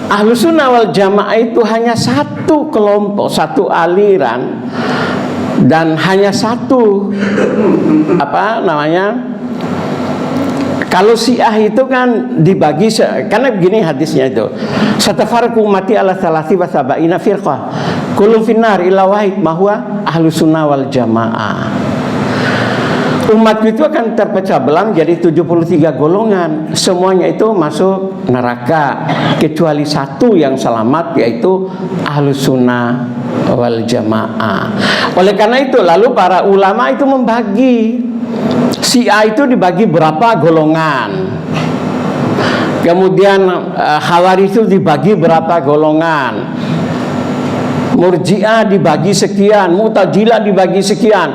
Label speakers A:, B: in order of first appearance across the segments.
A: Ahlus Sunnah wal Jamaah itu hanya satu kelompok, satu aliran, dan hanya satu kalau Syiah itu kan dibagi, karena begini hadisnya itu, satafarqu ummati ala salasi wa sab'ina firqah kullu finnar illa wahid mahwa Ahlus Sunnah wal Jamaah. Umat itu akan terpecah belah menjadi 73 golongan. Semuanya itu masuk neraka kecuali satu yang selamat, yaitu Ahlus Sunnah wal Jamaah. Oleh karena itu lalu para ulama itu membagi. Syiah itu dibagi berapa golongan. Kemudian Khawarij itu dibagi berapa golongan. Murji'ah dibagi sekian, Mu'tazilah dibagi sekian,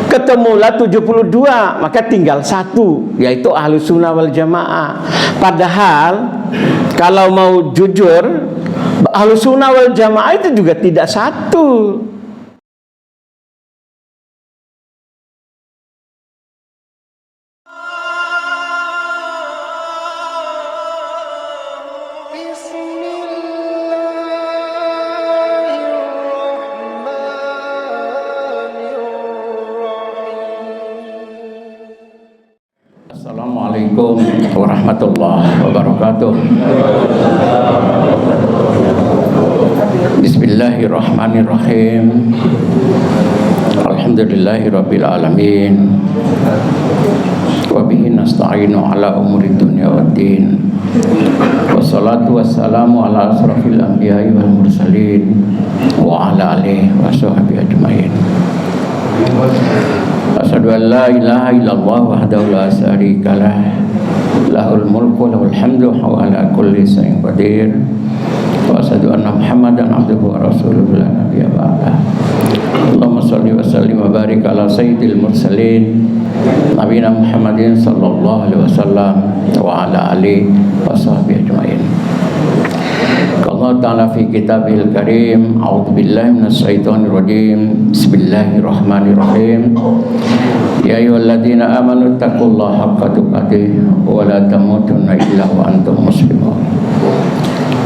A: ketemulah 72, maka tinggal satu, yaitu Ahlus Sunnah wal Jamaah. Padahal kalau mau jujur, Ahlus Sunnah wal Jamaah itu juga tidak satu. Assalamualaikum warahmatullahi wabarakatuh. Bismillahirrahmanirrahim. Alhamdulillahirabbil alamin. Wa bihi nasta'inu ala umuri dunya waddin. Wassalatu wassalamu ala asrafil anbiya'i wal mursalin wa ala alihi wa sahbihi ajmain. Asyhadu an la ilaha illallah wahdahu la syarikalah, lahul mulku wa lahul hamdu wa ala kulli syai'in qadir. Wa asyhadu anna Muhammadan abduhu wa rasuluhu la nabiyya ba'dah. Allahumma shalli wa sallim wa barik ala sayyidil mursalin nabiyina Muhammadin sallallahu alaihi wasallam wa ala alihi wa sahbihi ajmain. Allah Ta'ala fi kitabil karim, a'udzubillahi minasyaitonir rajim, bismillahirrahmanirrahim. Ya ayyuhalladzina amanu taqullaha haqqa tuqatih wa la tamutunna illa wa antum muslimun.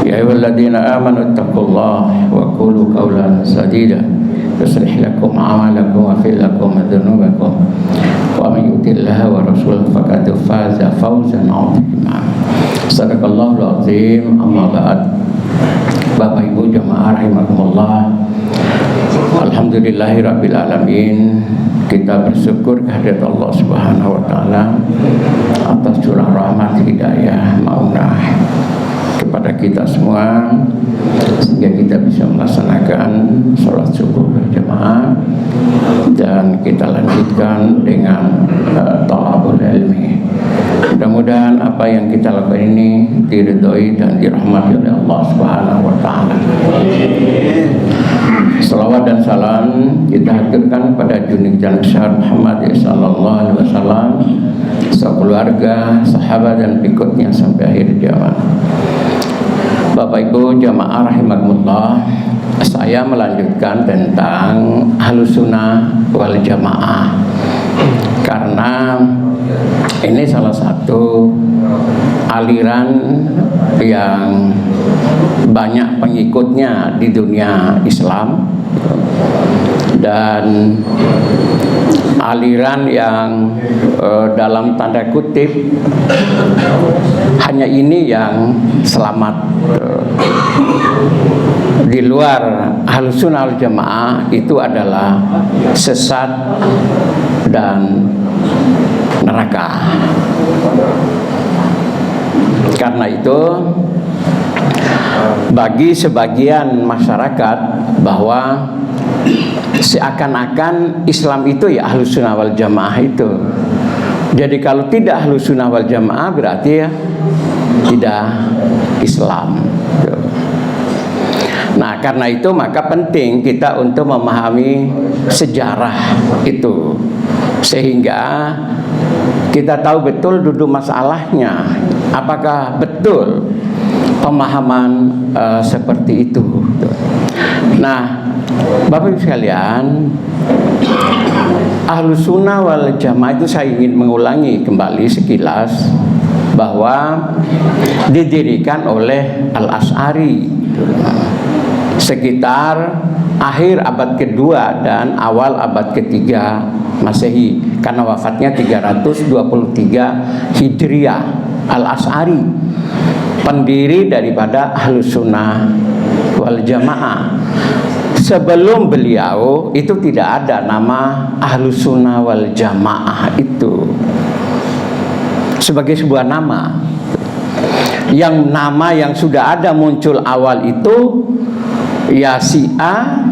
A: Ya ayyuhalladzina amanu taqullaha wa qulu qawlan sadida yuslih lakum a'malakum wa yaghfir lakum dzunubakum wa may yuti'illah wa rasulahu faqad faza fawzan 'azima. Shadaqallahul azim. Amma ba'd. Bapak Ibu jamaah rahimakumullah, alhamdulillahirabbil alamin. Kita bersyukur kehadirat Allah Subhanahu wa taala atas curah rahmat hidayah maunah kepada kita semua, sehingga kita bisa melaksanakan sholat subuh berjamaah dan kita lanjutkan dengan thalabul ilmi. Mudah-mudahan apa yang kita lakukan ini diridhoi dan dirahmati oleh Allah Subhanahu wa taala. Salawat dan salam kita haturkan pada junjungan besar Muhammad sallallahu alaihi wasallam, sekeluarga, sahabat dan berikutnya sampai akhir zaman. Bapak Ibu jamaah rahimakumullah, saya melanjutkan tentang Ahlus Sunnah wal Jamaah karena ini salah satu aliran yang banyak pengikutnya di dunia Islam dan aliran yang dalam tanda kutip hanya ini yang selamat. Di luar Ahlus Sunnah wal Jamaah itu adalah sesat dan neraka. Karena itu bagi sebagian masyarakat bahwa seakan-akan Islam itu ya Ahlus Sunnah wal Jamaah itu. Jadi kalau tidak Ahlus Sunnah wal Jamaah berarti ya tidak Islam. Nah, karena itu maka penting kita untuk memahami sejarah itu sehingga kita tahu betul duduk masalahnya, apakah betul pemahaman seperti itu. Nah, Bapak Ibu sekalian, Ahlus Sunnah wal Jamaah itu saya ingin mengulangi kembali sekilas bahwa didirikan oleh Al-Asy'ari sekitar akhir abad kedua dan awal abad ketiga Masehi, karena wafatnya 323 Hijriah. Al-Asy'ari pendiri daripada Ahlus Sunnah wal Jamaah. Sebelum beliau itu tidak ada nama Ahlus Sunnah wal Jamaah itu sebagai sebuah nama. Yang nama yang sudah ada muncul awal itu ya Syiah,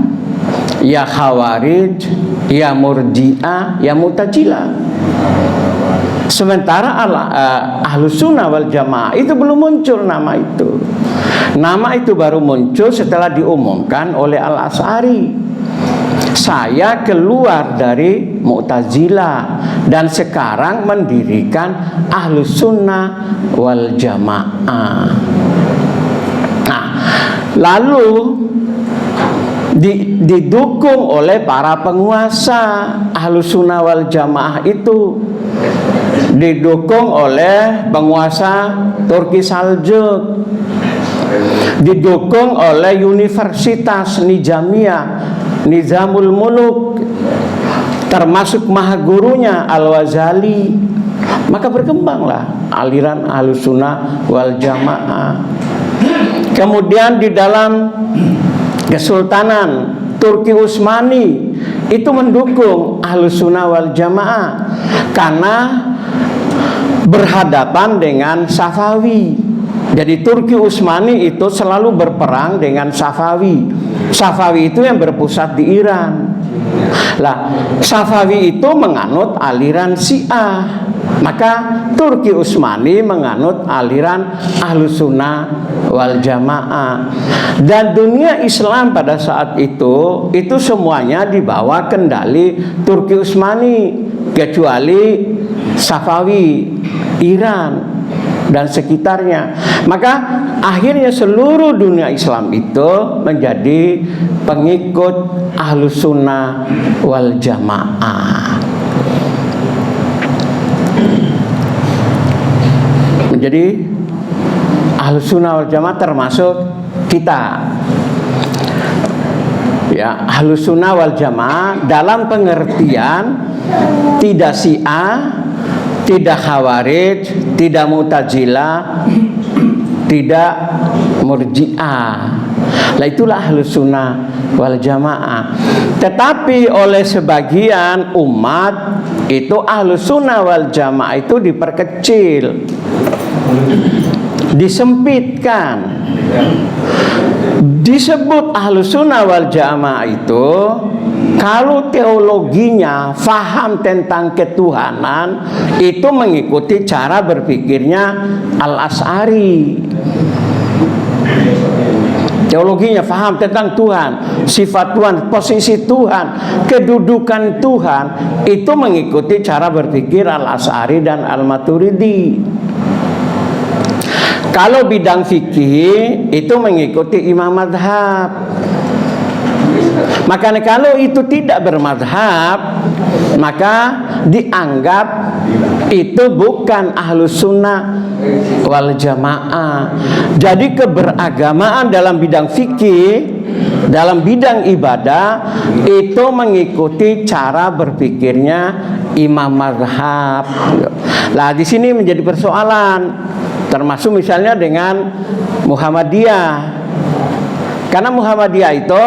A: ya Khawarij, ya Murji'ah, ya Mu'tazilah. Sementara Ahlus Sunnah wal Jamaah itu belum muncul nama itu. Nama itu baru muncul setelah diumumkan oleh Al-Asy'ari. Saya keluar dari Mu'tazilah dan sekarang mendirikan Ahlus Sunnah wal Jamaah. Nah, lalu didukung oleh para penguasa. Ahlus Sunnah wal Jamaah itu didukung oleh penguasa Turki Saljuk, didukung oleh Universitas Nizamiyah, Nizamul Muluk, termasuk mahagurunya Al-Ghazali. Maka berkembanglah aliran Ahlus Sunnah wal Jamaah. Kemudian di dalam Kesultanan Turki Utsmani itu mendukung Ahlus Sunnah wal Jamaah karena berhadapan dengan Safawi. Jadi Turki Utsmani itu selalu berperang dengan Safawi. Safawi itu yang berpusat di Iran. Lah, Safawi itu menganut aliran Syiah. Maka Turki Utsmani menganut aliran Ahlus Sunnah wal Jamaah. Dan dunia Islam pada saat itu semuanya di bawah kendali Turki Utsmani kecuali Safawi, Iran dan sekitarnya. Maka akhirnya seluruh dunia Islam itu menjadi pengikut Ahlus Sunnah wal Jamaah. Jadi Ahlus Sunnah wal Jamaah termasuk kita. Ya, Ahlus Sunnah wal Jamaah dalam pengertian tidak Syiah, tidak Khawarij, tidak Mu'tazilah, tidak Murji'ah. Lah itulah Ahlus Sunnah wal Jamaah. Tetapi oleh sebagian umat itu Ahlus Sunnah wal Jamaah itu diperkecil, disempitkan. Disebut Ahlus Sunnah wal Jamaah itu kalau teologinya, faham tentang ketuhanan, itu mengikuti cara berpikirnya Al-Asy'ari. Teologinya faham tentang Tuhan, sifat Tuhan, posisi Tuhan, kedudukan Tuhan, itu mengikuti cara berpikir Al-Asy'ari dan Al-Maturidi. Kalau bidang fikih itu mengikuti imam madhab. Maka kalau itu tidak bermadhab, maka dianggap itu bukan Ahlus Sunnah wal Jamaah. Jadi keberagamaan dalam bidang fikih, dalam bidang ibadah itu mengikuti cara berpikirnya imam madhab. Nah, di sini menjadi persoalan, termasuk misalnya dengan Muhammadiyah. Karena Muhammadiyah itu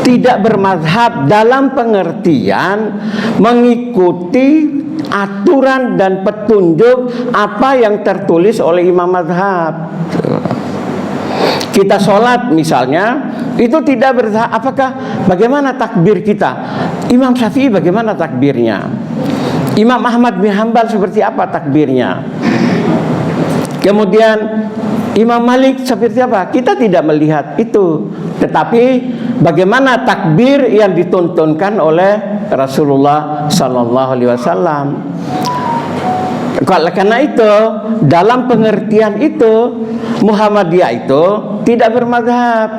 A: tidak bermadhab dalam pengertian mengikuti aturan dan petunjuk apa yang tertulis oleh imam madhab. Kita sholat misalnya itu tidak bermadhab. Apakah bagaimana takbir kita? Imam Syafi'i bagaimana takbirnya? Imam Ahmad bin Hanbal seperti apa takbirnya? Kemudian Imam Malik seperti apa? Kita tidak melihat itu. Tetapi bagaimana takbir yang dituntunkan oleh Rasulullah Sallallahu Alaihi Wasallam? Karena itu dalam pengertian itu Muhammadiyah itu tidak bermadhab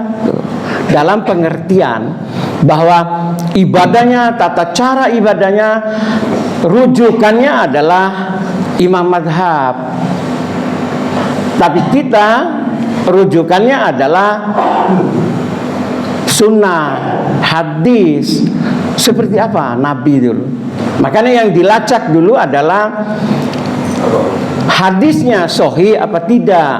A: dalam pengertian bahwa ibadahnya, tata cara ibadahnya rujukannya adalah imam madhab. Tapi kita rujukannya adalah sunnah, hadis. Seperti apa Nabi dulu. Makanya yang dilacak dulu adalah hadisnya sahih apa tidak,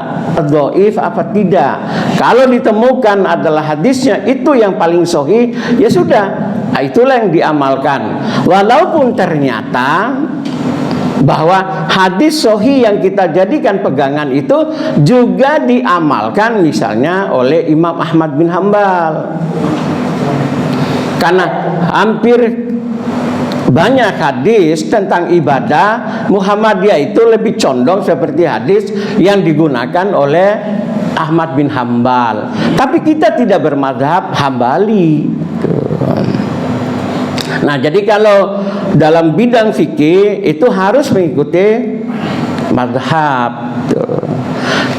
A: dhaif apa tidak. Kalau ditemukan adalah hadisnya itu yang paling sahih, ya sudah, itulah yang diamalkan. Walaupun ternyata bahwa hadis sahih yang kita jadikan pegangan itu juga diamalkan misalnya oleh Imam Ahmad bin Hambal. Karena hampir banyak hadis tentang ibadah Muhammadiyah itu lebih condong seperti hadis yang digunakan oleh Ahmad bin Hambal. Tapi kita tidak bermadhab Hambali. Nah, jadi kalau dalam bidang fikih itu harus mengikuti madhab.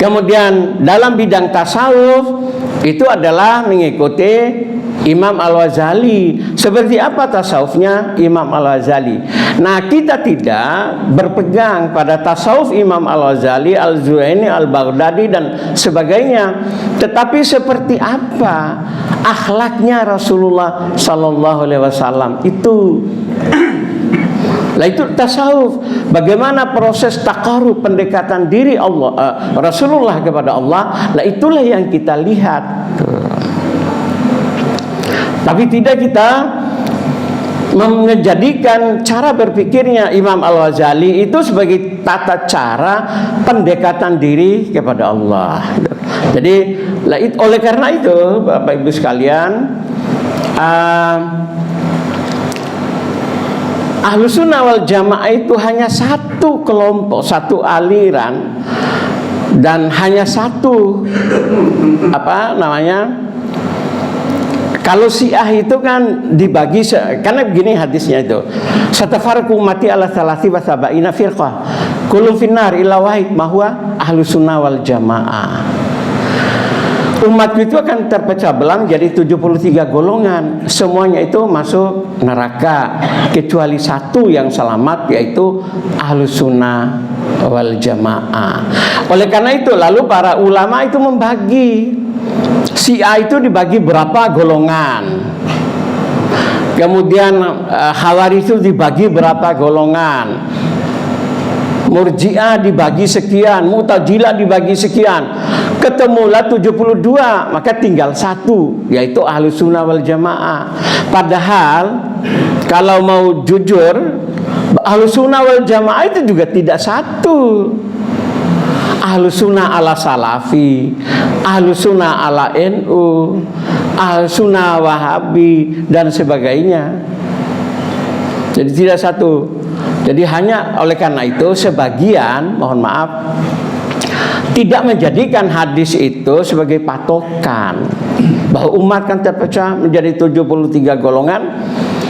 A: Kemudian dalam bidang tasawuf itu adalah mengikuti Imam Al-Ghazali. Seperti apa tasawufnya Imam Al-Ghazali? Nah, kita tidak berpegang pada tasawuf Imam Al-Ghazali, Al-Zuhaini, Al-Baghdadi dan sebagainya. Tetapi seperti apa akhlaknya Rasulullah Sallallahu Alaihi Wasallam itu? Lah itu tasawuf. Bagaimana proses taqarrub, pendekatan diri Rasulullah kepada Allah? Lah itulah yang kita lihat. Tapi tidak kita menjadikan cara berpikirnya Imam Al-Ghazali itu sebagai tata cara pendekatan diri kepada Allah. Jadi oleh karena itu Bapak Ibu sekalian, Ahlus Sunnah wal Jamaah itu hanya satu kelompok, satu aliran, dan hanya satu kalau Syiah itu kan dibagi, karena begini hadisnya itu, satafarqu ummati ala salasi wa sab'ina firqah kullu finnar illa wahid mahwa Ahlus Sunnah wal Jamaah. Umat itu akan terpecah belah menjadi 73 golongan. Semuanya itu masuk neraka kecuali satu yang selamat, yaitu Ahlus Sunnah wal Jamaah. Oleh karena itu lalu para ulama itu membagi Syiah itu dibagi berapa golongan. Kemudian Khawarij itu dibagi berapa golongan. Murji'ah dibagi sekian, Mu'tazilah dibagi sekian. Ketemulah 72, maka tinggal satu, yaitu Ahlus Sunnah wal Jamaah. Padahal kalau mau jujur, Ahlus Sunnah wal Jamaah itu juga tidak satu. Ahlus Sunnah ala Salafi, Ahlus Sunnah ala NU, Ahlus Sunnah Wahabi dan sebagainya. Jadi tidak satu. Jadi hanya oleh karena itu sebagian, mohon maaf, tidak menjadikan hadis itu sebagai patokan bahwa umat kan terpecah menjadi 73 golongan,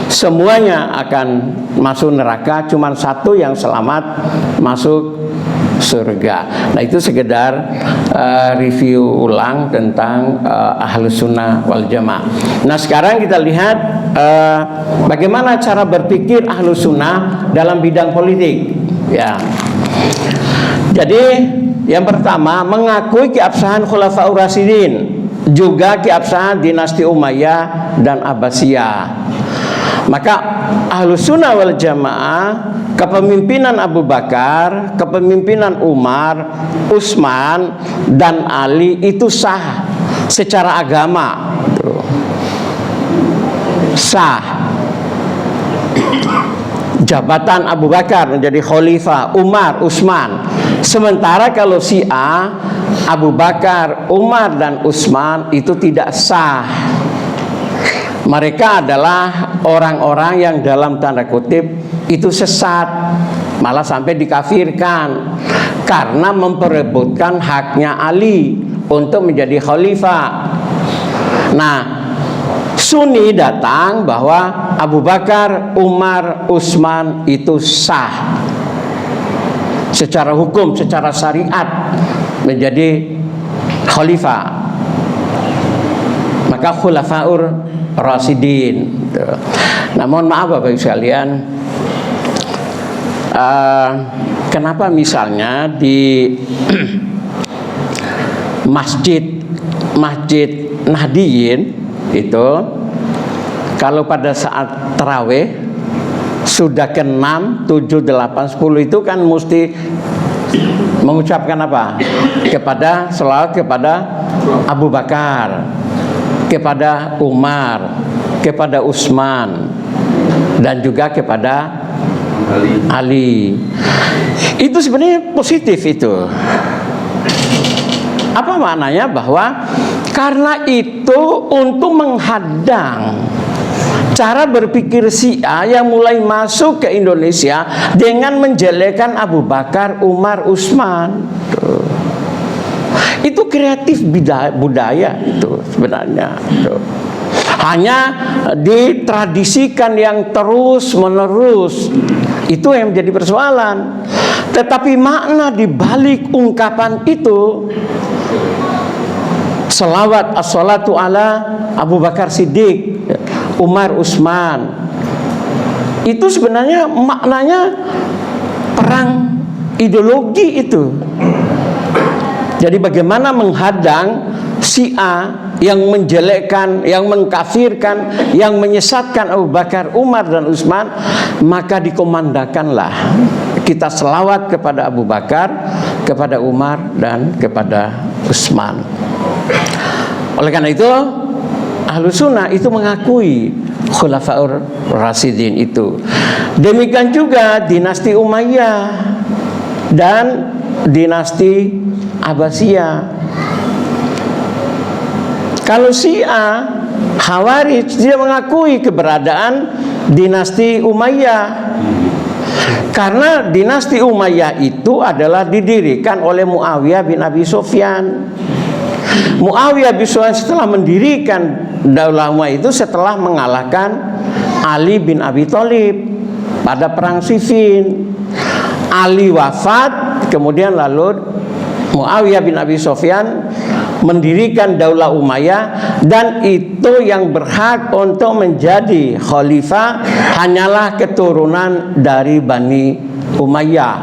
A: semuanya akan masuk neraka, cuma satu yang selamat masuk surga. Nah, itu sekedar review ulang tentang Ahlus Sunnah wal Jamaah. Nah, sekarang kita lihat bagaimana cara berpikir Ahlus Sunnah dalam bidang politik. Ya. Jadi yang pertama, mengakui keabsahan Khulafaur Rasyidin, juga keabsahan dinasti Umayyah dan Abbasiyah. Maka Ahlus Sunnah wal Jamaah, kepemimpinan Abu Bakar, kepemimpinan Umar, Utsman dan Ali itu sah secara agama. Sah. Jabatan Abu Bakar menjadi khalifah, Umar, Utsman. Sementara kalau Syiah, Abu Bakar, Umar dan Utsman itu tidak sah. Mereka adalah orang-orang yang dalam tanda kutip itu sesat, malah sampai dikafirkan karena memperebutkan haknya Ali untuk menjadi khalifah. Nah, Sunni datang bahwa Abu Bakar, Umar, Utsman itu sah secara hukum, secara syariat menjadi khalifah. Maka Khulafaur Rasyidin. Nah, mohon maaf Bapak Ibu sekalian, Kenapa misalnya di Masjid Nahdiyin itu kalau pada saat tarawih sudah ke-6, 7, 8, 10 itu kan mesti mengucapkan apa? Selawat kepada Abu Bakar, kepada Umar, kepada Utsman, dan juga kepada Ali. Itu sebenarnya positif itu. Apa maknanya? Bahwa karena itu untuk menghadang cara berpikir Syiah yang mulai masuk ke Indonesia dengan menjelekkan Abu Bakar, Umar, Utsman. Itu kreatif budaya itu sebenarnya. Hanya ditradisikan yang terus menerus, itu yang menjadi persoalan. Tetapi makna di balik ungkapan itu, selawat as-salatu ala Abu Bakar Siddiq, Umar, Utsman, itu sebenarnya maknanya perang ideologi itu. Jadi bagaimana menghadang Syiah yang menjelekkan, yang mengkafirkan, yang menyesatkan Abu Bakar, Umar, dan Utsman, maka dikomandakanlah kita selawat kepada Abu Bakar, kepada Umar, dan kepada Utsman. Oleh karena itu, Ahlus Sunnah itu mengakui Khulafaur Rasyidin itu. Demikian juga dinasti Umayyah dan dinasti Abbasiyah. Kalau Syiah, Khawarij, dia mengakui keberadaan dinasti Umayyah. Karena dinasti Umayyah itu adalah didirikan oleh Muawiyah bin Abi Sufyan. Muawiyah bin Sufyan setelah mendirikan Daulah Umayyah itu setelah mengalahkan Ali bin Abi Thalib pada perang Siffin. Ali wafat, kemudian lalu Muawiyah bin Abi Sufyan mendirikan Daulah Umayyah, dan itu yang berhak untuk menjadi khalifah hanyalah keturunan dari Bani Umayyah.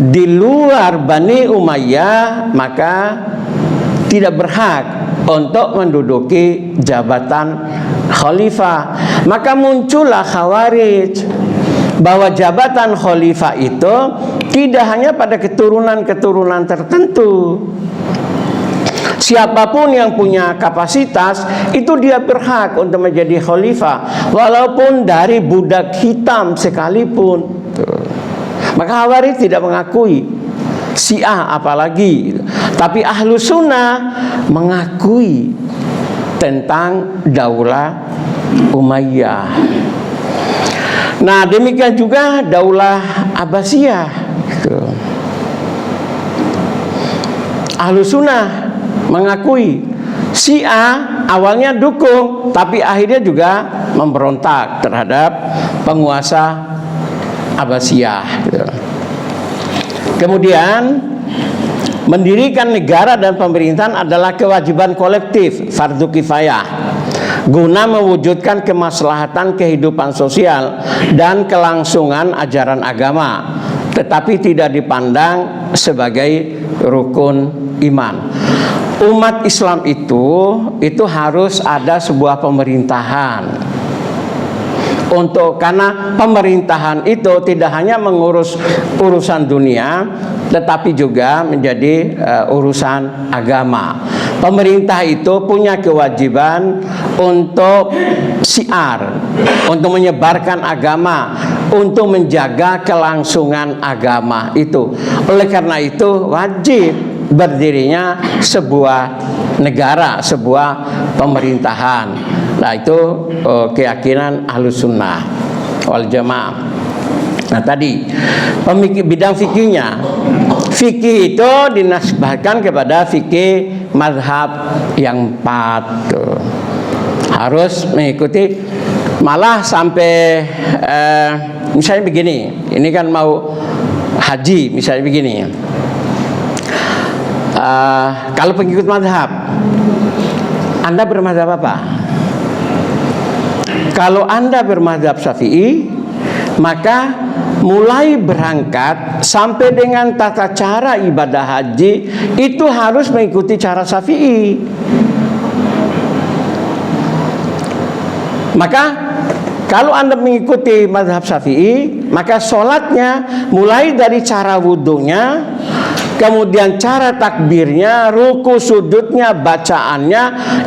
A: Di luar Bani Umayyah maka tidak berhak untuk menduduki jabatan khalifah. Maka muncullah Khawarij, bahwa jabatan khalifah itu tidak hanya pada keturunan-keturunan tertentu. Siapapun yang punya kapasitas itu dia berhak untuk menjadi khalifah, walaupun dari budak hitam sekalipun. Maka Khawarij tidak mengakui, Syiah apalagi. Tapi Ahlus Sunnah mengakui tentang Daulah Umayyah. Nah, demikian juga Daulah Abbasiyah. Ahlus Sunnah mengakui Syiah awalnya dukung, tapi akhirnya juga memberontak terhadap penguasa Abbasiyah. Kemudian mendirikan negara dan pemerintahan adalah kewajiban kolektif, fardu kifayah, guna mewujudkan kemaslahatan kehidupan sosial dan kelangsungan ajaran agama, tetapi tidak dipandang sebagai rukun iman. Umat Islam itu harus ada sebuah pemerintahan. Karena pemerintahan itu tidak hanya mengurus urusan dunia, tetapi juga menjadi urusan agama. Pemerintah itu punya kewajiban untuk syiar, untuk menyebarkan agama, untuk menjaga kelangsungan agama itu. Oleh karena itu wajib berdirinya sebuah negara, sebuah pemerintahan. Nah, itu keyakinan Ahlus Sunnah wal Jamaah. Nah, tadi bidang fikihnya, fikih itu dinasbahkan kepada fikih mazhab yang 4 tuh. Harus mengikuti, malah sampai misalnya begini, ini kan mau haji misalnya begini. Kalau pengikut mazhab, Anda bermazhab apa? Kalau Anda bermazhab Syafi'i, maka mulai berangkat sampai dengan tata cara ibadah haji itu harus mengikuti cara Syafi'i. Maka kalau Anda mengikuti mazhab Syafi'i, maka sholatnya mulai dari cara wudhunya, kemudian cara takbirnya, ruku sujudnya, bacaannya,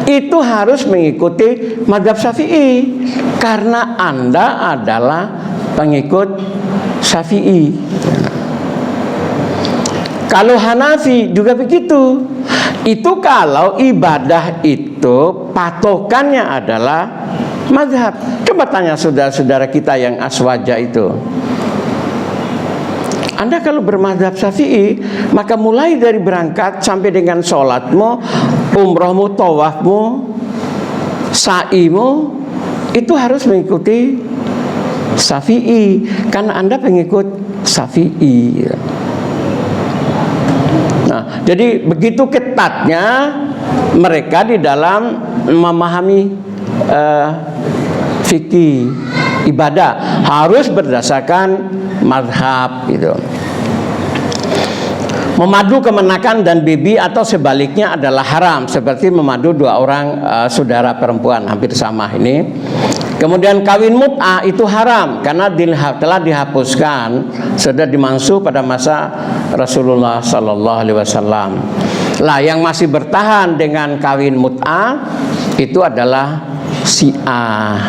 A: itu harus mengikuti mazhab Syafi'i. Karena Anda adalah pengikut Syafi'i. Kalau Hanafi juga begitu. Itu kalau ibadah itu patokannya adalah mazhab. Coba tanya saudara-saudara kita yang aswaja itu. Anda kalau bermazhab Syafi'i, maka mulai dari berangkat sampai dengan sholatmu, umrohmu, tawafmu, sa'imu, itu harus mengikuti Syafi'i. Karena Anda pengikut Syafi'i. Nah, jadi begitu ketatnya mereka di dalam memahami fikih ibadah, harus berdasarkan mazhab gitu. Memadu kemenakan dan bibi atau sebaliknya adalah haram, seperti memadu dua orang saudara perempuan, hampir sama ini. Kemudian kawin mut'ah itu haram karena telah dihapuskan, sudah dimansuh pada masa Rasulullah Sallallahu Alaihi Wasallam. Lah, yang masih bertahan dengan kawin mut'ah itu adalah Syiah.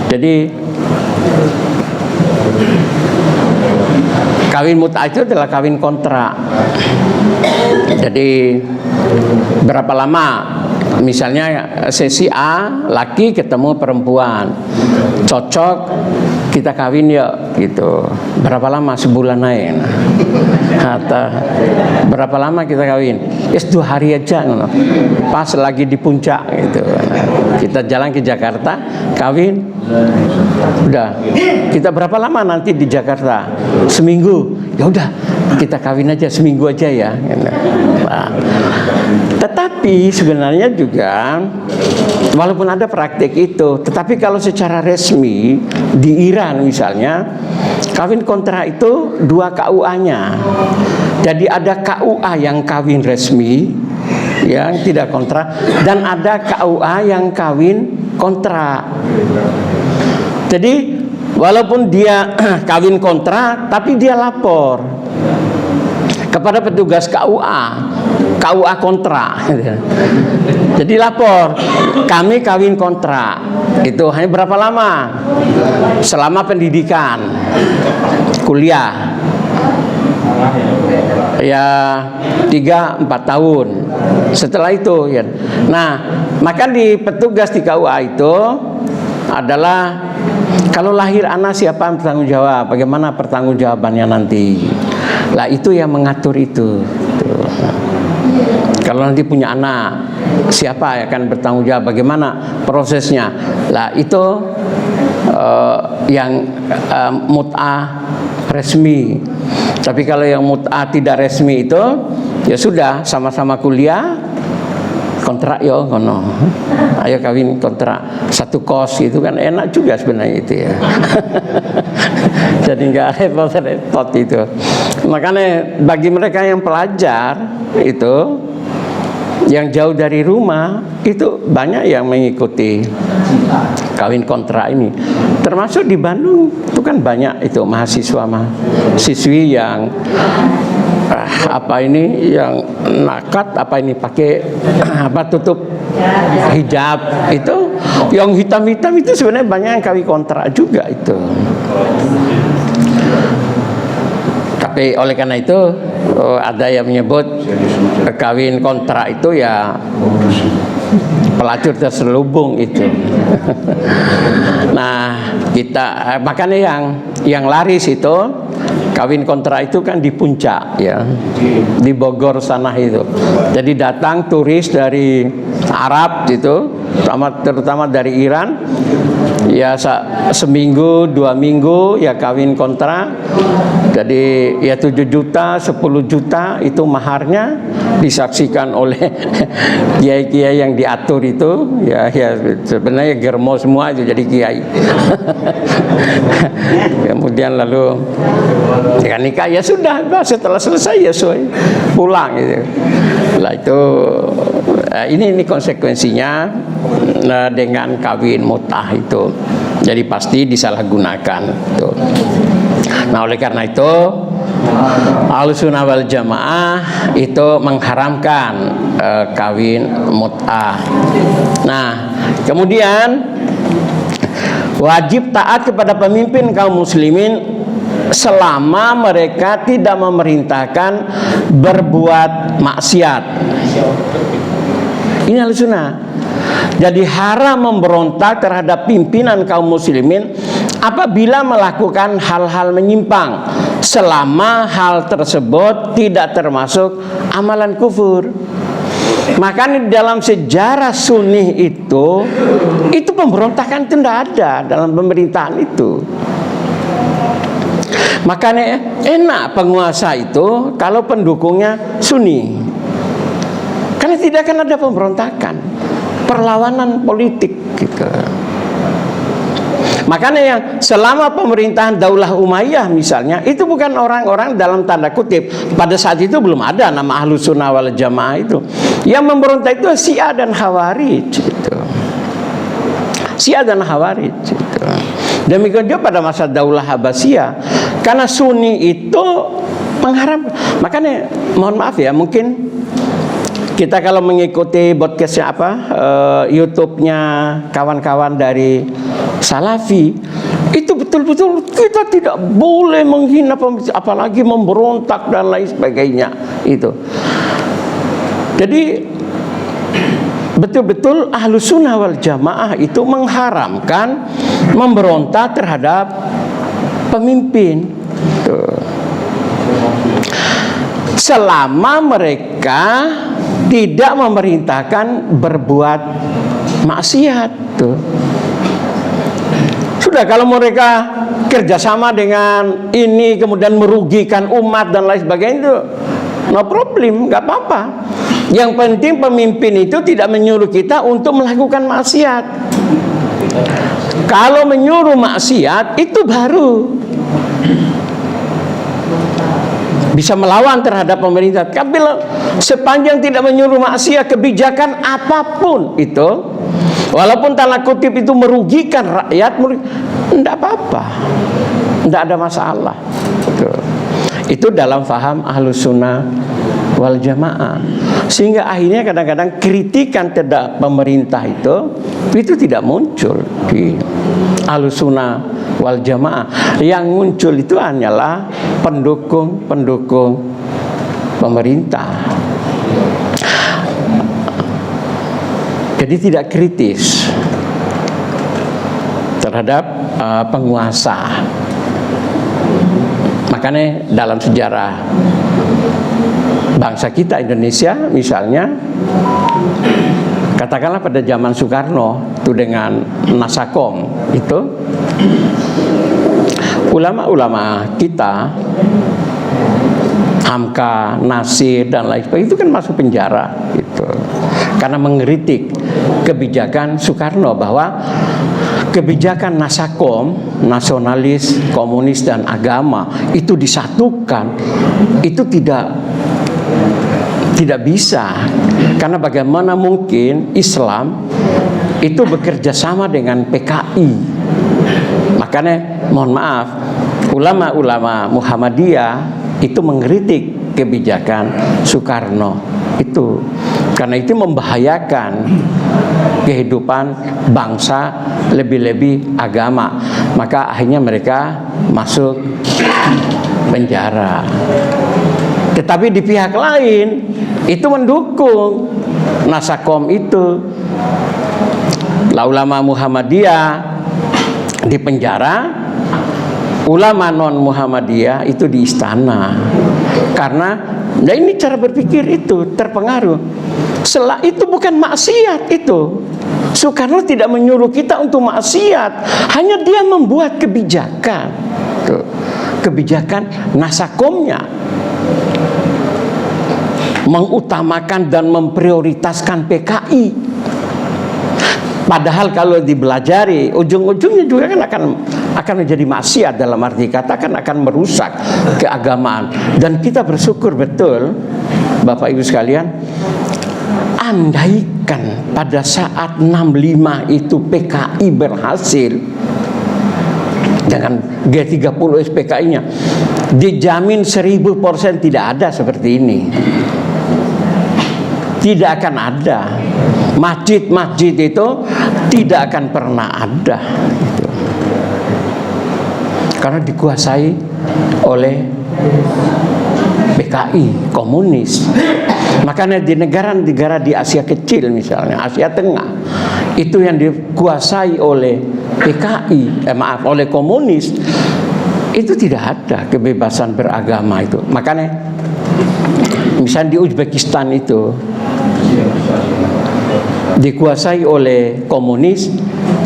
A: Jadi kawin mut'ah itu adalah kawin kontrak. Jadi berapa lama? Misalnya sesi A, laki ketemu perempuan, cocok, kita kawin yuk gitu. Berapa lama? Sebulan aja. Atau berapa lama kita kawin? Yes, 2 hari aja, pas lagi di puncak gitu. Kita jalan ke Jakarta, kawin, udah. Kita berapa lama nanti di Jakarta? Seminggu. Ya udah, kita kawin aja seminggu aja ya. Nah, tetapi sebenarnya juga walaupun ada praktik itu, tetapi kalau secara resmi di Iran misalnya, kawin kontrak itu 2 KUA-nya. Jadi ada KUA yang kawin resmi, yang tidak kontrak, dan ada KUA yang kawin kontrak. Jadi walaupun dia kawin kontrak, tapi dia lapor kepada petugas KUA kontrak. Jadi lapor, kami kawin kontrak. Itu hanya berapa lama? Selama pendidikan, kuliah, ya 3-4 tahun. Setelah itu ya. Nah, maka di petugas di KUA itu adalah kalau lahir anak siapa yang bertanggung jawab, bagaimana pertanggungjawabannya nanti. Lah itu yang mengatur itu. Kalau nanti punya anak, siapa yang akan bertanggung jawab, bagaimana prosesnya. Lah itu yang mut'ah resmi. Tapi kalau yang mut'ah tidak resmi itu, ya sudah, sama-sama kuliah, kontrak yo kono. Ayo kawin kontrak, satu kos itu kan enak juga sebenarnya itu ya. Jadi nggak repot-repot itu. Makanya bagi mereka yang pelajar itu, yang jauh dari rumah, itu banyak yang mengikuti kawin kontrak ini. Termasuk di Bandung itu kan banyak itu mahasiswi yang yang nakat pakai tutup hijab itu, yang hitam-hitam itu sebenarnya banyak yang kawin kontrak juga itu. Tapi oleh karena itu ada yang menyebut kawin kontrak itu ya pelacur terselubung itu. Nah, kita makanya yang laris itu kawin kontrak itu kan di puncak ya, di Bogor sana itu. Jadi datang turis dari Arab itu, terutama dari Iran, Ya seminggu 2 minggu ya kawin kontrak. Jadi ya 7 juta 10 juta itu maharnya, disaksikan oleh kiai-kiai yang diatur itu. Ya sebenarnya germo semua itu jadi kiai. Kemudian lalu ya nikah, ya sudah, setelah selesai ya pulang gitu. Lah itu ini konsekuensinya dengan kawin mut'ah itu. Jadi pasti disalahgunakan tuh. Nah, oleh karena itu Ahlussunnah wal Jamaah itu mengharamkan kawin mut'ah. Nah, kemudian wajib taat kepada pemimpin kaum muslimin selama mereka tidak memerintahkan berbuat maksiat. Ini Ahlussunnah. Jadi haram memberontak terhadap pimpinan kaum muslimin apabila melakukan hal-hal menyimpang, selama hal tersebut tidak termasuk amalan kufur. Makanya dalam sejarah Sunni itu pemberontakan itu tidak ada dalam pemerintahan itu. Makanya enak penguasa itu kalau pendukungnya Sunni, karena tidak akan ada pemberontakan, perlawanan politik gitu. Makanya yang selama pemerintahan Daulah Umayyah misalnya, itu bukan orang-orang dalam tanda kutip, pada saat itu belum ada nama Ahlussunnah wal Jamaah itu. Yang memberontak itu Syiah dan Khawarij gitu. Syiah dan Khawarij gitu. Demikian juga pada masa Daulah Abbasiyah, karena Sunni itu mengharamkan. Makanya mohon maaf ya, mungkin kita kalau mengikuti podcastnya YouTube-nya kawan-kawan dari Salafi, itu betul-betul kita tidak boleh menghina apalagi memberontak dan lain sebagainya itu. Jadi betul-betul Ahlussunnah wal Jamaah itu mengharamkan memberontak terhadap pemimpin tuh. Selama mereka tidak memerintahkan berbuat maksiat tuh. Sudah, kalau mereka kerjasama dengan ini kemudian merugikan umat dan lain sebagainya, itu no problem, nggak apa-apa. Yang penting pemimpin itu tidak menyuruh kita untuk melakukan maksiat. Kalau menyuruh maksiat itu baru bisa melawan terhadap pemerintah. Tapi sepanjang tidak menyuruh maksiat, kebijakan apapun itu, walaupun tanda kutip itu merugikan rakyat, tidak apa-apa, tidak ada masalah. Itu dalam faham Ahlussunnah wal Jamaah. Sehingga akhirnya kadang-kadang kritikan terhadap pemerintah itu tidak muncul di Ahlussunnah wal Jamaah. Yang muncul itu hanyalah pendukung-pendukung pemerintah. Jadi tidak kritis terhadap penguasa. Makanya dalam sejarah bangsa kita Indonesia misalnya, katakanlah pada zaman Soekarno itu dengan Nasakom itu, ulama-ulama kita, Hamka, Nasir dan lain sebagainya itu kan masuk penjara gitu, karena mengkritik kebijakan Soekarno bahwa kebijakan Nasakom, nasionalis, komunis dan agama itu disatukan, itu tidak bisa, karena bagaimana mungkin Islam itu bekerja sama dengan PKI. Makanya mohon maaf, ulama-ulama Muhammadiyah itu mengkritik kebijakan Soekarno itu, karena itu membahayakan kehidupan bangsa, lebih-lebih agama. Maka akhirnya mereka masuk penjara. Tetapi di pihak lain itu mendukung Nasakom itu. Ulama Muhammadiyah di penjara, ulama non Muhammadiyah itu di istana. Karena ini cara berpikir itu terpengaruh. Itu bukan maksiat itu.
B: Soekarno tidak menyuruh kita untuk maksiat, hanya dia membuat kebijakan. Tuh, kebijakan Nasakomnya mengutamakan dan memprioritaskan PKI. Padahal kalau dibelajari, ujung-ujungnya juga kan akan menjadi maksiat, dalam arti kata akan merusak keagamaan. Dan kita bersyukur betul, Bapak Ibu sekalian, andaikan pada saat 65 itu PKI berhasil dengan G30 SPKI-nya, dijamin 1000% tidak ada seperti ini. Tidak akan ada. Masjid-masjid itu tidak akan pernah ada gitu. Karena dikuasai oleh PKI, komunis. Makanya di negara-negara di Asia kecil, misalnya Asia Tengah, itu yang dikuasai oleh PKI, oleh komunis, itu tidak ada kebebasan beragama itu. Makanya misalnya di Uzbekistan itu dikuasai oleh komunis,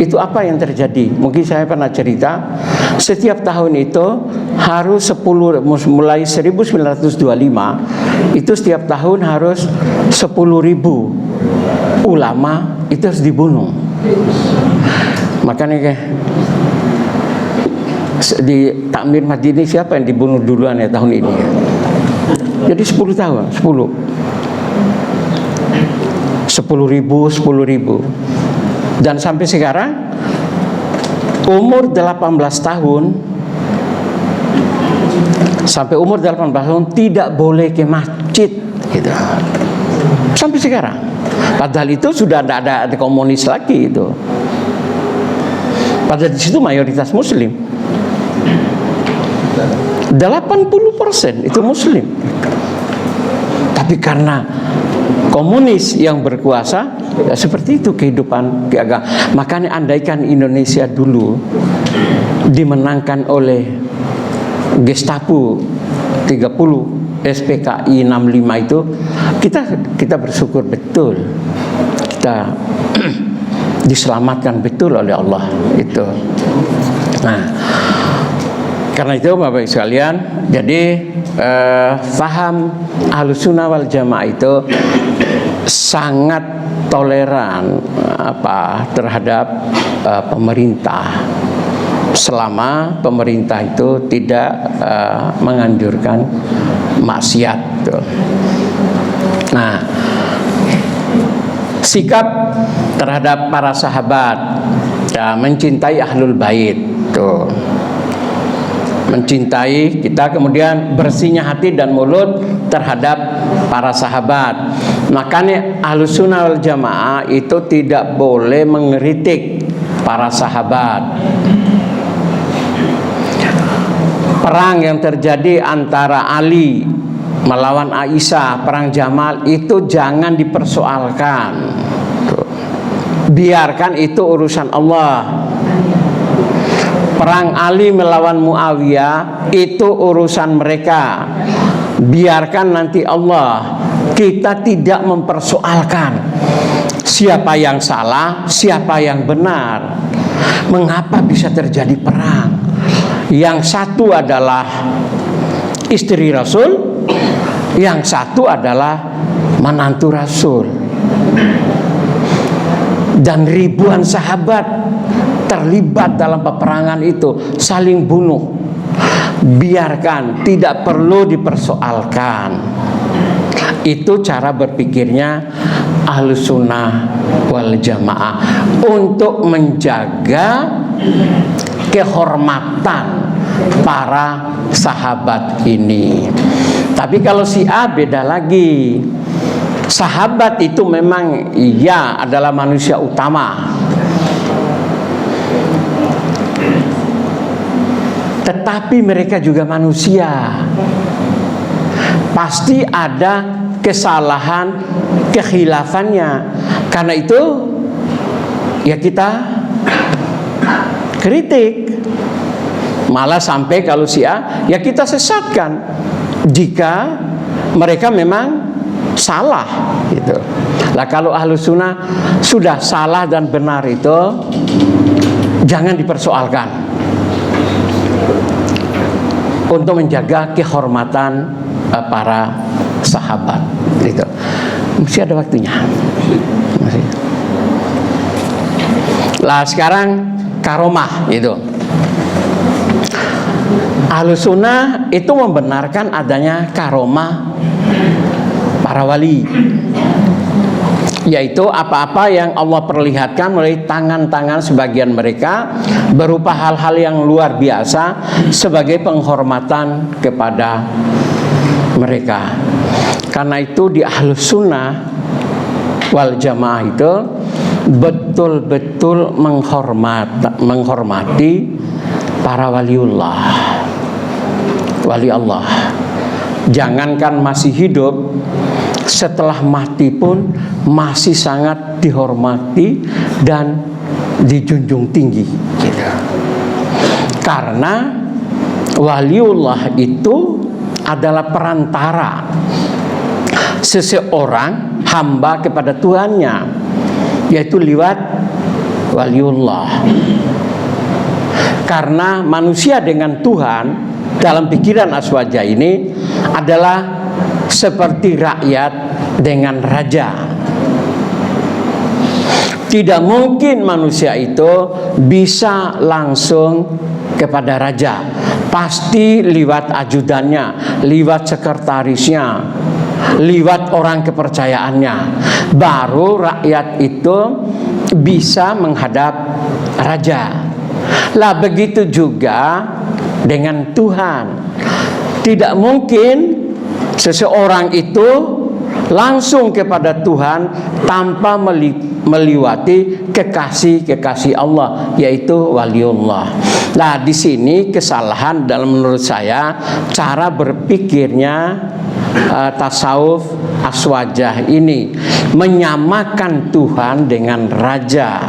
B: itu apa yang terjadi? Mungkin saya pernah cerita, setiap tahun itu harus mulai 1925 itu setiap tahun harus 10.000 ulama itu harus dibunuh. Makanya di Takmir Madini siapa yang dibunuh duluan ya tahun ini? Jadi 10 tahun, 10.000. Dan sampai sekarang umur 18 tahun sampai umur 18 tahun tidak boleh ke masjid gitu. Sampai sekarang. Padahal itu sudah tidak ada komunis lagi itu. Padahal di situ mayoritas muslim. 80% itu muslim. Tapi karena komunis yang berkuasa, ya seperti itu kehidupan keagamaan. Makanya andaikan Indonesia dulu dimenangkan oleh Gestapo 30 SPKI 65 itu, kita bersyukur betul, kita diselamatkan betul oleh Allah itu. Nah, karena itu Bapak Ibu sekalian, jadi faham Ahlussunnah wal Jamaah itu sangat toleran terhadap pemerintah, selama pemerintah itu tidak menganjurkan maksiat. Nah, sikap terhadap para sahabat, ya, mencintai Ahlul Bait tuh. Mencintai kita, kemudian bersihnya hati dan mulut terhadap para sahabat. Makanya Ahlussunnah wal Jamaah itu tidak boleh mengkritik para sahabat. Perang yang terjadi antara Ali melawan Aisyah, perang Jamal, itu jangan dipersoalkan. Biarkan itu urusan Allah. Perang Ali melawan Muawiyah itu urusan mereka. Biarkan nanti Allah. Kita tidak mempersoalkan siapa yang salah, siapa yang benar. Mengapa bisa terjadi perang? Yang satu adalah istri Rasul, yang satu adalah menantu Rasul. Dan ribuan sahabat terlibat dalam peperangan itu, saling bunuh. Biarkan, tidak perlu dipersoalkan. Itu cara berpikirnya Ahlussunnah wal Jamaah untuk menjaga kehormatan para sahabat ini. Tapi kalau Syiah beda lagi. Sahabat itu memang iya adalah manusia utama, tetapi mereka juga manusia. Pasti ada kesalahan, kekhilafannya. Karena itu ya kita kritik. Malah sampai kalau Syiah ya kita sesatkan jika mereka memang salah gitu. Lah kalau Ahlus Sunnah sudah salah dan benar itu jangan dipersoalkan, untuk menjaga kehormatan para sahabat gitu. Mesti ada waktunya. Masih. Lah sekarang karomah itu. Ahlus Sunnah itu membenarkan adanya karomah para wali, yaitu apa-apa yang Allah perlihatkan melalui tangan-tangan sebagian mereka berupa hal-hal yang luar biasa sebagai penghormatan kepada mereka. Karena itu di Ahlus Sunnah wal Jamaah itu betul-betul menghormati para waliullah, wali Allah. Jangankan masih hidup, setelah mati pun masih sangat dihormati dan dijunjung tinggi gitu. Karena waliullah itu adalah perantara seseorang hamba kepada Tuhannya, yaitu lewat waliullah. Karena manusia dengan Tuhan dalam pikiran Aswaja ini adalah seperti rakyat dengan raja. Tidak mungkin manusia itu bisa langsung kepada raja. Pasti lewat ajudannya, lewat sekretarisnya, lewat orang kepercayaannya. Baru rakyat itu bisa menghadap raja. Lah begitu juga dengan Tuhan. Tidak mungkin seseorang itu langsung kepada Tuhan tanpa melewati kekasih-kekasih Allah, yaitu waliullah. Nah, di sini kesalahan dalam menurut saya cara berpikirnya tasawuf Aswajah ini, menyamakan Tuhan dengan raja,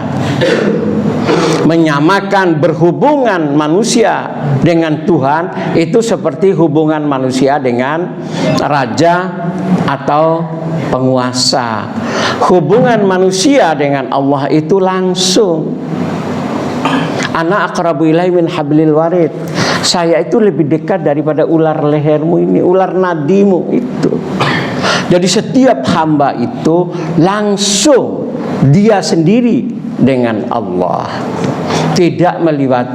B: menyamakan berhubungan manusia dengan Tuhan itu seperti hubungan manusia dengan raja atau penguasa. Hubungan manusia dengan Allah itu langsung. Ana aqrabu ilaihi min hablil warid. Saya itu lebih dekat daripada ular lehermu ini, ular nadimu itu. Jadi setiap hamba itu langsung dia sendiri dengan Allah, tidak melihat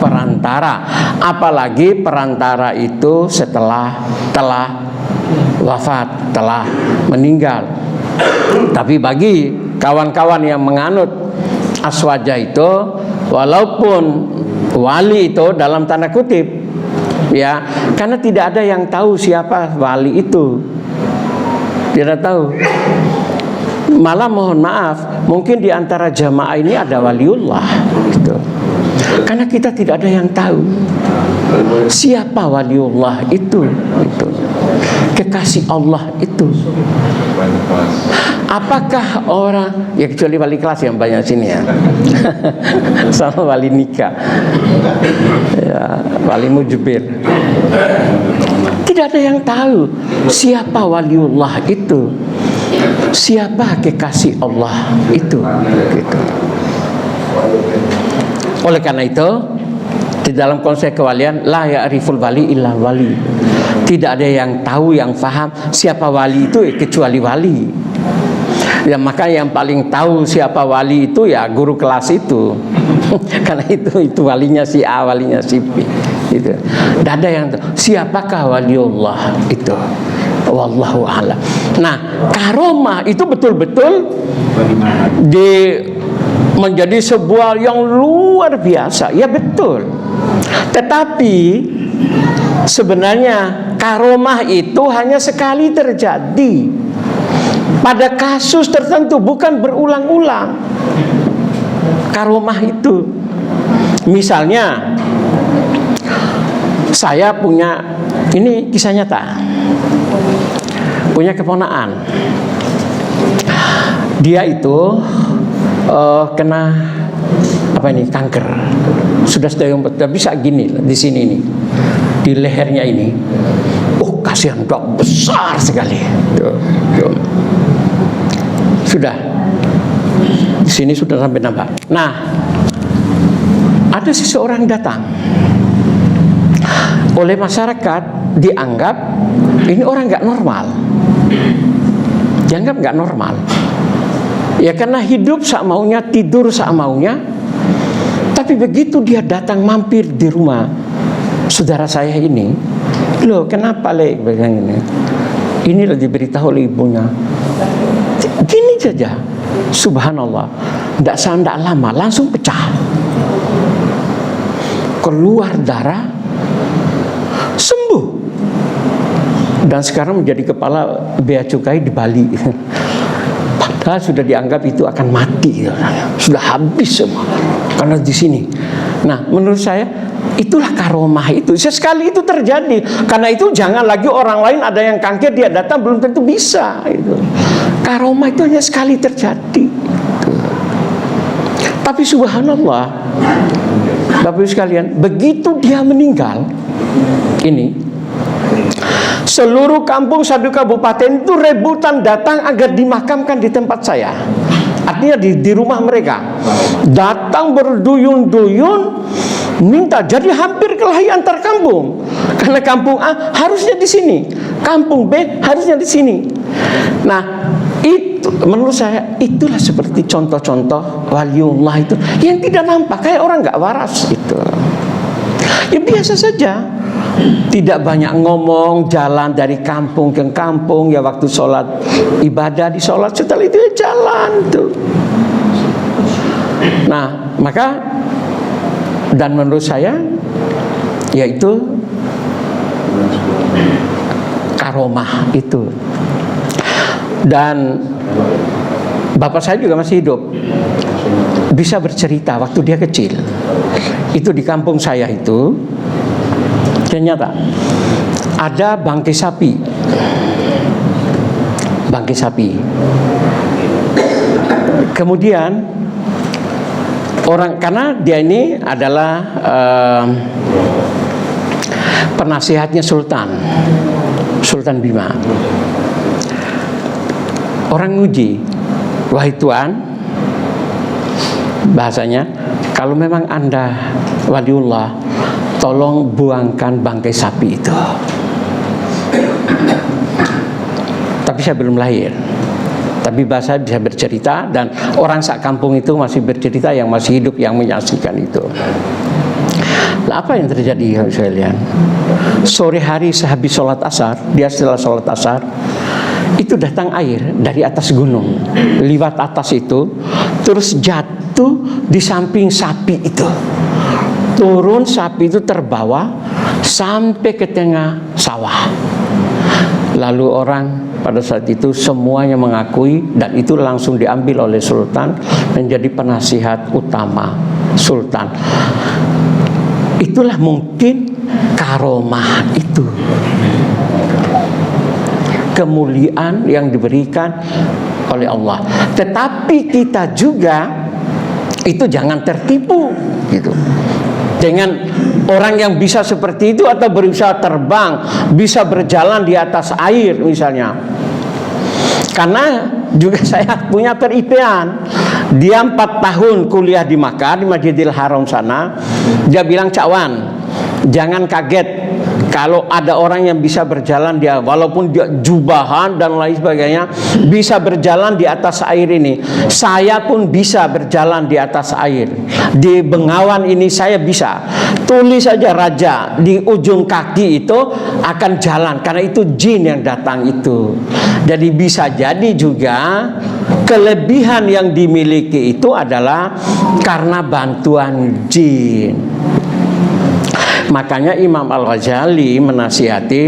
B: perantara. Apalagi perantara itu telah wafat, telah meninggal. Tapi bagi kawan-kawan yang menganut Aswajah itu, walaupun wali itu dalam tanda kutip, ya, karena tidak ada yang tahu siapa wali itu, tidak tahu. Malah mohon maaf, mungkin di antara jamaah ini ada waliullah gitu. Karena kita tidak ada yang tahu siapa waliullah itu. Kekasih Allah itu. Apakah orang, ya kecuali wali kelas yang banyak sini ya, sama wali nikah, ya, wali mujibir. Tidak ada yang tahu siapa waliullah itu, siapa kekasih Allah itu gitu. Oleh karena itu, di dalam konsep kewalian, la ya'riful wali illa wali. Tidak ada yang tahu, yang paham siapa wali itu kecuali wali. Ya, maka yang paling tahu siapa wali itu ya guru kelas itu. Karena itu walinya si A, walinya si B gitu. Tidak ada yang tahu siapakah waliullah itu. Wallahu a'lam. Nah, karomah itu betul-betul menjadi sebuah yang luar biasa. Ya betul. Tetapi sebenarnya karomah itu hanya sekali terjadi pada kasus tertentu, bukan berulang-ulang. Karomah itu, misalnya saya punya, ini kisah nyata, punya keponakan. Dia itu kena kanker. Sudah setahun, bisa gini di sini nih, di lehernya ini. kasihan dok, besar sekali. Sudah, di sini sudah sampai nampak. Nah, ada seseorang datang, oleh masyarakat dianggap ini orang nggak normal, dianggap nggak normal. Ya karena hidup sak maunya, tidur sak maunya. Tapi begitu dia datang mampir di rumah saudara saya ini, loh kenapa le begini? Ini lagi diberitahu oleh ibunya. Gini saja, subhanallah, tidak lama langsung pecah, keluar darah, sembuh, dan sekarang menjadi kepala bea cukai di Bali. Padahal sudah dianggap itu akan mati, sudah habis semua karena di sini. Nah, menurut saya itulah karomah itu. Sesekali itu terjadi. Karena itu jangan lagi orang lain ada yang kanker dia datang belum tentu bisa. Itu. Karomah itu hanya sekali terjadi. Tapi subhanallah, Bapak Ibu sekalian, begitu dia meninggal, ini seluruh kampung satu kabupaten itu rebutan datang agar dimakamkan di tempat saya. Artinya di rumah mereka. Datang berduyun-duyun minta, jadi hampir kelahi antar kampung. Karena kampung A harusnya di sini, kampung B harusnya di sini. Nah, itu menurut saya itulah seperti contoh-contoh waliullah itu yang tidak nampak, kayak orang nggak waras itu. Ya biasa saja, tidak banyak ngomong, jalan dari kampung ke kampung, ya waktu sholat ibadah di sholat, setelah itu ya jalan tuh. Nah, maka dan menurut saya yaitu karomah itu. Dan bapak saya juga masih hidup, bisa bercerita waktu dia kecil. Itu di kampung saya itu ternyata ada bangkai sapi. Bangkai sapi. Kemudian orang, karena dia ini adalah penasihatnya Sultan Bima. Orang nguji, wahai Tuan, bahasanya, kalau memang Anda waliullah, tolong buangkan bangkai sapi itu. Tapi saya belum lahir. Tapi bahasa bisa bercerita, dan orang sak kampung itu masih bercerita, yang masih hidup, yang menyaksikan itu. Nah, apa yang terjadi sekalian? Sore hari sehabis sholat asar, dia setelah sholat asar, itu datang air dari atas gunung, liwat atas itu, terus jatuh di samping sapi itu. Turun, sapi itu terbawa sampai ke tengah sawah. Lalu orang pada saat itu semuanya mengakui, dan itu langsung diambil oleh Sultan menjadi penasihat utama Sultan. Itulah mungkin karomah itu, kemuliaan yang diberikan oleh Allah. Tetapi kita juga itu jangan tertipu gitu dengan orang yang bisa seperti itu, atau berusaha terbang, bisa berjalan di atas air misalnya. Karena juga saya punya peripean. Dia 4 tahun kuliah di Makkah, di Masjidil Haram sana. Dia bilang, Cak Wan, jangan kaget kalau ada orang yang bisa berjalan, dia walaupun dia jubahan dan lain sebagainya, bisa berjalan di atas air ini. Saya pun bisa berjalan di atas air. Di Bengawan ini saya bisa. Tulis saja raja di ujung kaki itu akan jalan, karena itu jin yang datang itu. Jadi bisa jadi juga kelebihan yang dimiliki itu adalah karena bantuan jin. Makanya Imam Al-Ghazali menasihati,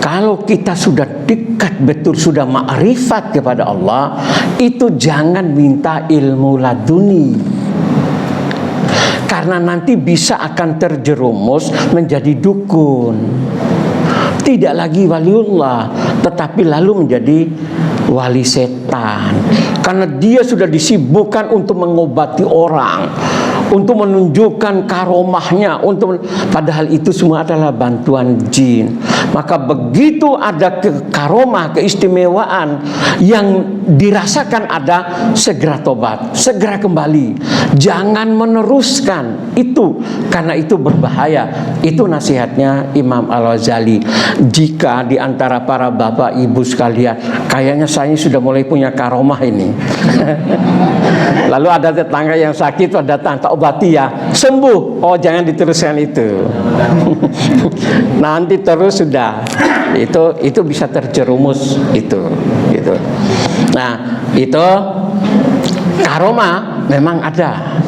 B: kalau kita sudah dekat betul, sudah ma'rifat kepada Allah, itu jangan minta ilmu laduni, karena nanti bisa akan terjerumus menjadi dukun, tidak lagi waliullah, tetapi lalu menjadi wali setan, karena dia sudah disibukkan untuk mengobati orang, untuk menunjukkan karomahnya, padahal itu semua adalah bantuan jin. Maka begitu ada karomah, keistimewaan yang dirasakan ada, segera tobat, segera kembali. Jangan meneruskan itu, karena itu berbahaya. Itu nasihatnya Imam Al-Ghazali. Jika di antara para bapak ibu sekalian, kayaknya saya sudah mulai punya karomah ini. Lalu ada tetangga yang sakit, datang, tak obati ya, sembuh. Oh, jangan diteruskan itu. Nanti terus sudah. Itu bisa terjerumus itu, gitu. Nah, itu karomah memang ada.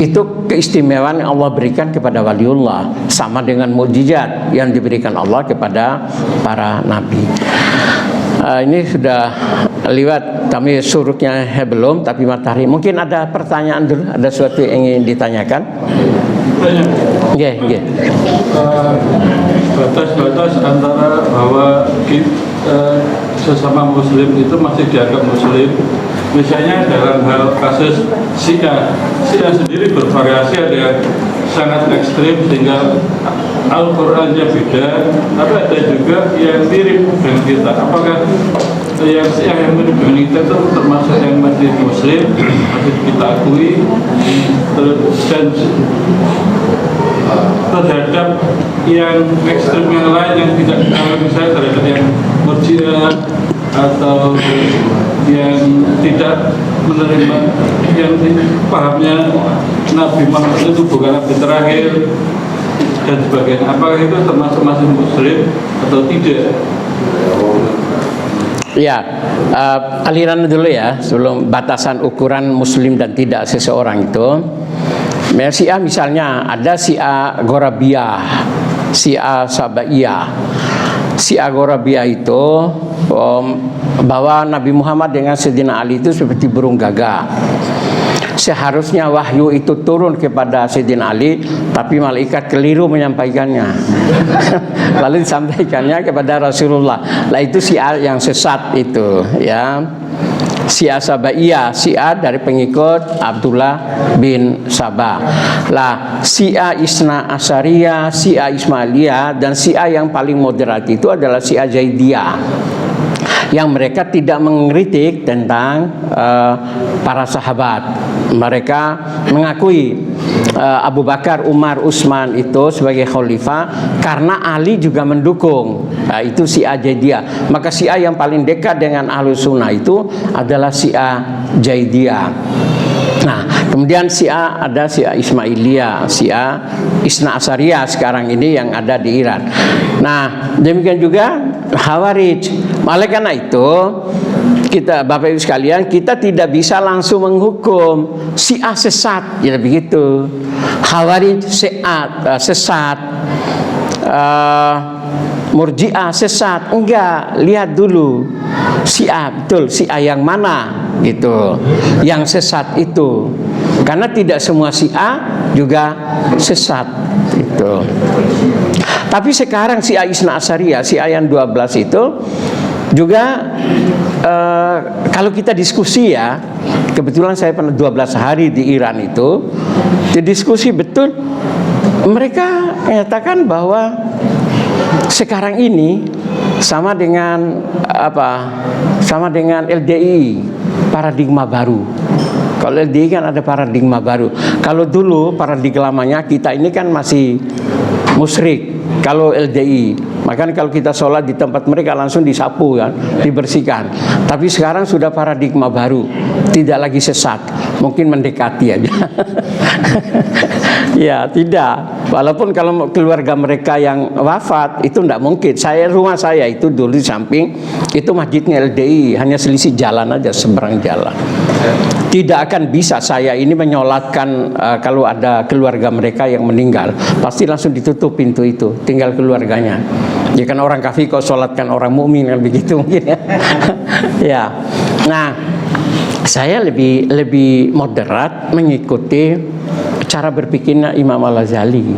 B: Itu keistimewaan yang Allah berikan kepada waliullah, sama dengan mukjizat yang diberikan Allah kepada para nabi. Ini sudah lewat, kami suruknya belum, tapi matahari. Mungkin ada pertanyaan dulu, ada sesuatu yang ingin ditanyakan? Nggih.
C: Batas-batas antara bahwa sesama muslim itu masih dianggap muslim. Misalnya dalam hal kasus Syiah sendiri bervariasi, ada yang sangat ekstrim sehingga Al-Qur'annya beda, tapi ada juga yang mirip dengan kita. Apakah yang Syiah yang mirip dengan kita itu termasuk yang masih muslim, masih kita akui, dan terhadap yang ekstrem yang lain yang tidak, misalnya terhadap yang Murji'ah atau yang tidak menerima, yang pahamnya Nabi Muhammad itu bukan Nabi terakhir dan sebagainya, apakah itu termasuk masih muslim atau tidak?
B: Ya, aliran dulu ya, sebelum batasan ukuran muslim dan tidak seseorang itu. Syiah misalnya ada Syiah Ghorabiyah, Syiah Sabaiyah. Syiah Ghorabiyah itu bahwa Nabi Muhammad dengan Sayyidina Ali itu seperti burung gagak. Seharusnya wahyu itu turun kepada Sayyidina Ali, tapi malaikat keliru menyampaikannya. Lalu disampaikannya kepada Rasulullah. Lah itu Syiah yang sesat itu, ya. Syiah Sabaiyah, Syiah dari pengikut Abdullah bin Sabah. Lah, Syiah Isna Asyariyah, Syiah Ismailiyah, dan Syiah yang paling moderat itu adalah Syiah Zaidiyah, yang mereka tidak mengkritik tentang para sahabat. Mereka mengakui Abu Bakar, Umar, Utsman itu sebagai khalifah karena Ali juga mendukung. Itu Syiah Zaidiyah. Maka Syiah yang paling dekat dengan Ahlus Sunnah itu adalah Syiah Zaidiyah. Nah, kemudian Syiah ada Syiah Ismailiyah, Syiah Isna Asyariyah sekarang ini yang ada di Iran. Nah, demikian juga Khawarij. Oleh karena itu, kita Bapak Ibu sekalian, kita tidak bisa langsung menghukum Syiah sesat, ya begitu. Khawarij sesat, Murji'ah sesat, enggak. Lihat dulu Syiah, betul Syiah yang mana gitu, yang sesat itu. Karena tidak semua Syiah juga sesat gitu. Tapi sekarang Syiah Isna Asyariyah, Syiah yang 12 itu juga kalau kita diskusi ya, kebetulan saya pernah 12 hari di Iran itu, didiskusi betul, mereka menyatakan bahwa sekarang ini sama dengan apa? Sama dengan LDI, paradigma baru. Kalau LDI kan ada paradigma baru. Kalau dulu paradigma lamanya kita ini kan masih musyrik. Kalau LDI, makanya kalau kita sholat di tempat mereka langsung disapu kan, dibersihkan. Tapi sekarang sudah paradigma baru, tidak lagi sesat, mungkin mendekati aja. Ya tidak. Walaupun kalau keluarga mereka yang wafat itu tidak mungkin. Rumah saya itu dulu di samping itu masjidnya LDI, hanya selisih jalan aja, seberang jalan. Tidak akan bisa saya ini menyolatkan kalau ada keluarga mereka yang meninggal, pasti langsung ditutup pintu itu, tinggal keluarganya. Ya kan orang kafir kok sholatkan orang mukmin kan begitu mungkin ya. Ya. Nah, saya lebih moderat mengikuti cara berpikirnya Imam Al-Ghazali.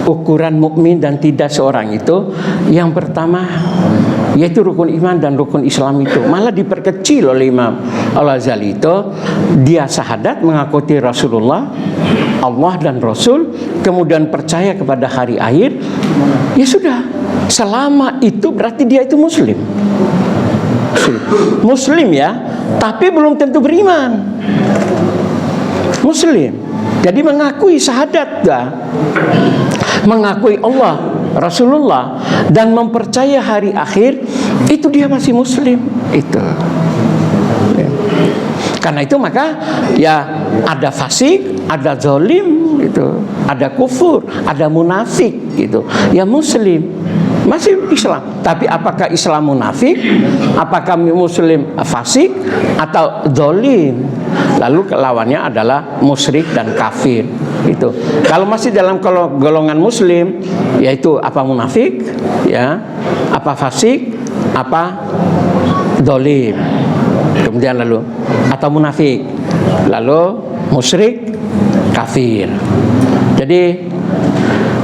B: Ukuran mukmin dan tidak seorang itu yang pertama yaitu rukun iman dan rukun Islam itu malah diperkecil oleh Imam Al-Ghazali itu. Dia syahadat mengikuti Rasulullah, Allah dan Rasul, kemudian percaya kepada hari akhir, ya sudah. Selama itu berarti dia itu muslim. Muslim ya, tapi belum tentu beriman. Muslim. Jadi mengakui syahadat, mengakui Allah, Rasulullah, dan mempercaya hari akhir, itu dia masih muslim. Itu. Karena itu maka ya ada fasik, ada zalim, gitu, ada kufur, ada munafik, gitu. Ya muslim, masih Islam. Tapi apakah Islam munafik? Apakah muslim fasik atau zalim? Lalu lawannya adalah musyrik dan kafir. Itu. Kalau masih dalam golongan muslim, yaitu apa munafik, ya, apa fasik, apa zalim. Kemudian lalu atau munafik, lalu musyrik, kafir. Jadi,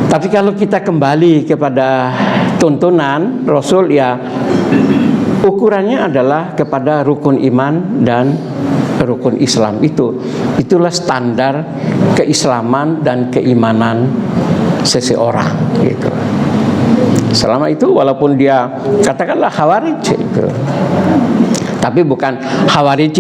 B: tapi kalau kita kembali kepada tuntunan Rasul, ya ukurannya adalah kepada rukun iman dan rukun Islam. Itulah standar keislaman dan keimanan seseorang, gitu. Selama itu, walaupun dia katakanlah Khawarij, gitu, tapi bukan Khawarij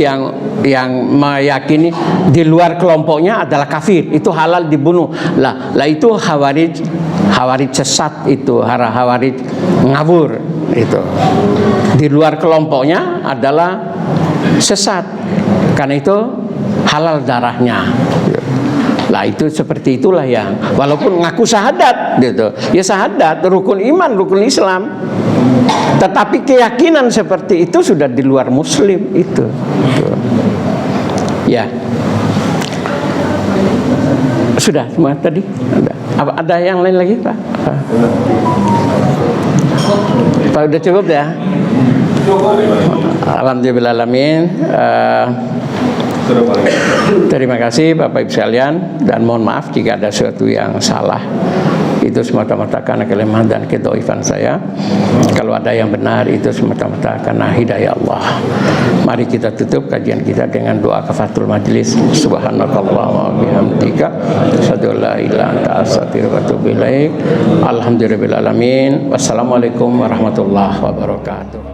B: yang meyakini di luar kelompoknya adalah kafir, itu halal dibunuh. Lah itu Khawarij sesat, itu Khawarij ngawur, itu. Di luar kelompoknya adalah sesat. Karena itu halal darahnya. Lah itu seperti itulah yang walaupun ngaku syahadat, gitu. Ya syahadat, rukun iman, rukun Islam. Tetapi keyakinan seperti itu sudah di luar muslim itu. Ya. Sudah semua tadi? Ada yang lain lagi, Pak? Pak udah cukup ya? Alhamdulillahirrahmanirrahim. Terima kasih Bapak Ibu sekalian, dan mohon maaf jika ada sesuatu yang salah. Itu semata-mata karena kelemahan dan kedhaifan saya. Kalau ada yang benar, itu semata-mata karena hidayah Allah. Mari kita tutup kajian kita dengan doa kafaratul majelis. Subhanakallahumma wa bihamdika asyhadu an la ilaha illa anta astaghfiruka wa atubu ilaik. Alhamdulillahirabbil alamin. Wassalamualaikum warahmatullahi wabarakatuh.